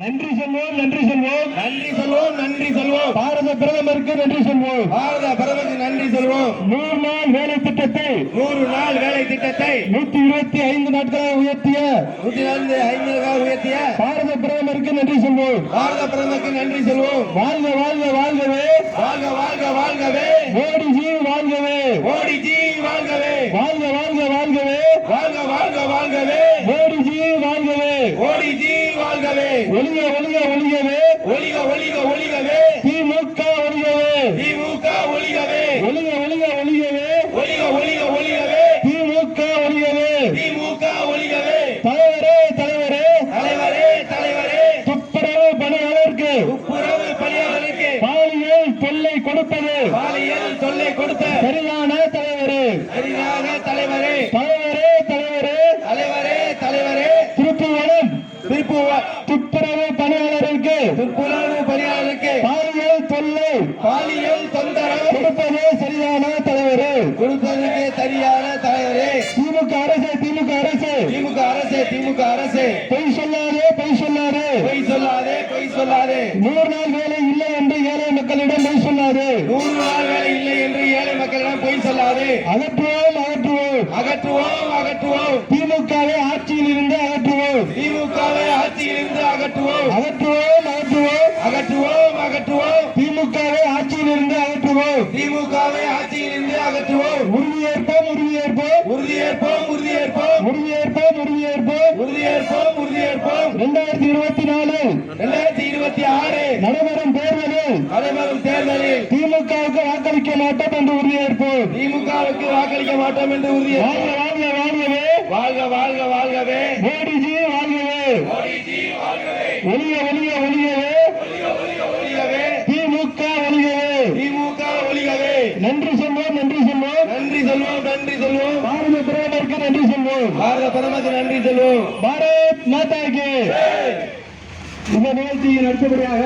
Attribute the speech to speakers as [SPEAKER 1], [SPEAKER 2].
[SPEAKER 1] நன்றி சொல்வோம், நன்றி சொல்வோம்,
[SPEAKER 2] நன்றி சொல்வோம், நன்றி சொல்வோம்.
[SPEAKER 1] பாரத பிரதமருக்கு நன்றி சொல்வோம்.
[SPEAKER 2] பாரத பிரதமருக்கு நன்றி சொல்வோம்.
[SPEAKER 1] 100 நாள் வேலை திட்டத்தை
[SPEAKER 2] 100 நாள் வேலை திட்டத்தை
[SPEAKER 1] 125 நாட்களாக உயர்த்திய
[SPEAKER 2] 125 உயர்த்திய
[SPEAKER 1] பாரத பிரதமருக்கு நன்றி சொல்வோம்.
[SPEAKER 2] பாரத பிரதமருக்கு நன்றி சொல்வோம்.
[SPEAKER 1] வாழ்க வாழ்க வாழ்கவே,
[SPEAKER 2] வாழ்க வாழ்க வாழ்கவே,
[SPEAKER 1] மோடிஜி வாழ்கவே,
[SPEAKER 2] மோடிஜி வாழ்கவே,
[SPEAKER 1] வாழ்க வாழ்க வாழ்கவே,
[SPEAKER 2] வாழ்க வாழ்க வாழ்கவே,
[SPEAKER 1] மோடிஜி வாழ்கவே,
[SPEAKER 2] மோடிஜி வாழ்கவே,
[SPEAKER 1] ஒளிக ஒளிக ஒளிகவே,
[SPEAKER 2] ஒளிக ஒளிக ஒளிகவே,
[SPEAKER 1] திமுக ஒளிகவே,
[SPEAKER 2] திமுக ஒளிகவே,
[SPEAKER 1] ஒளிக ஒளிக ஒளிகவே,
[SPEAKER 2] ஒளிக ஒளிக ஒளிகவே,
[SPEAKER 1] திமுக ஒளிகவே,
[SPEAKER 2] திமுக ஒளிகவே.
[SPEAKER 1] தலைவரே தலைவரே,
[SPEAKER 2] தலைவரே தலைவரே,
[SPEAKER 1] துப்புரவு பணியாளருக்கு
[SPEAKER 2] துப்புரவு பணியாளருக்கு
[SPEAKER 1] பாலியல் தொல்லை கொடுப்பது
[SPEAKER 2] பாலியல் தொல்லை கொடுத்த
[SPEAKER 1] சரியான தலைவரே,
[SPEAKER 2] சரியாக தலைவரே,
[SPEAKER 1] தலைவரே தலைவரே,
[SPEAKER 2] தலைவரே தலைவரே,
[SPEAKER 1] திருப்புவனம்
[SPEAKER 2] துப்புரவு
[SPEAKER 1] பணியாளருக்கு
[SPEAKER 2] துப்புரவு பணியாளருக்கு
[SPEAKER 1] பாலியல் தொல்லை
[SPEAKER 2] பாலியல் தொந்தரவு
[SPEAKER 1] கொடுப்பது சரியான தலைவரே,
[SPEAKER 2] கொடுப்பதற்கு சரியான தலைவரே.
[SPEAKER 1] திமுக அரசு திமுக அரசு
[SPEAKER 2] திமுக அரசு திமுக அரசு
[SPEAKER 1] பொய் சொல்லாதே பொய் சொல்லாதே,
[SPEAKER 2] பொய் சொல்லாதே பொய் சொல்லாதே,
[SPEAKER 1] 100 நாள் வேலை இல்லை என்று ஏழை மக்களிடம் பொய் சொல்லாதே,
[SPEAKER 2] 100 நாள் வேலை இல்லை என்று ஏழை மக்களிடம் பொய் சொல்லாதே.
[SPEAKER 1] அகற்றுவோம் அகற்றுவோம்,
[SPEAKER 2] அகற்றுவோம் அகற்றுவோம்,
[SPEAKER 1] திமுகவை ஆட்சியில் இருந்து அகற்றுவோம்,
[SPEAKER 2] திமுகவை ஆட்சியிலிருந்து அகற்றுவோம்,
[SPEAKER 1] அகற்றுவோம் அகற்றுவோம்,
[SPEAKER 2] அகற்றுவோம் அகற்றுவோம்,
[SPEAKER 1] திமுகவை ஆட்சியில் இருந்து அகற்றுவோம்,
[SPEAKER 2] திமுகவை ஆட்சியிலிருந்து அகற்றுவோம்.
[SPEAKER 1] உறுதியேற்போம் உறுதியேற்போம்,
[SPEAKER 2] உறுதியேற்போம் உறுதியேற்போம்,
[SPEAKER 1] உறுதியேற்போம் உறுதியேற்போம்.
[SPEAKER 2] உறுதியேற்போம் உறுதியேற்போம்.
[SPEAKER 1] 2024
[SPEAKER 2] 2026
[SPEAKER 1] நடைபெறும் தேர்தலில்
[SPEAKER 2] நடைபெறும் தேர்தலில்
[SPEAKER 1] திமுகவுக்கு வாக்களிக்க மாட்டோம் என்று உறுதியேற்போம்.
[SPEAKER 2] திமுகவுக்கு வாக்களிக்க மாட்டோம் என்று உறுதியேற்போம்.
[SPEAKER 1] வாழ்க வாழ்க வாழ்கவே,
[SPEAKER 2] வாழ்க வாழ்க வாழ்கவே,
[SPEAKER 1] மோடிஜி வாழ்கவே,
[SPEAKER 2] மோடிஜி வாழ்கவே,
[SPEAKER 1] ஒளிய ஒளிய ஒளியவே,
[SPEAKER 2] ஒளிகவே,
[SPEAKER 1] திமுக ஒளியவே.
[SPEAKER 2] திமுக ஒளிகவே.
[SPEAKER 1] நன்றி சொல்வோம் நன்றி சொல்வோம்,
[SPEAKER 2] நன்றி சொல்வோம், நன்றி சொல்வோம்.
[SPEAKER 1] பாரத பிரதமருக்கு நன்றி சொல்வோம்.
[SPEAKER 2] பாரத பிரதமருக்கு நன்றி சொல்வோம்.
[SPEAKER 1] பாரத் மாதா கி. இந்த நிகழ்ச்சியின் அடுத்தபடியாக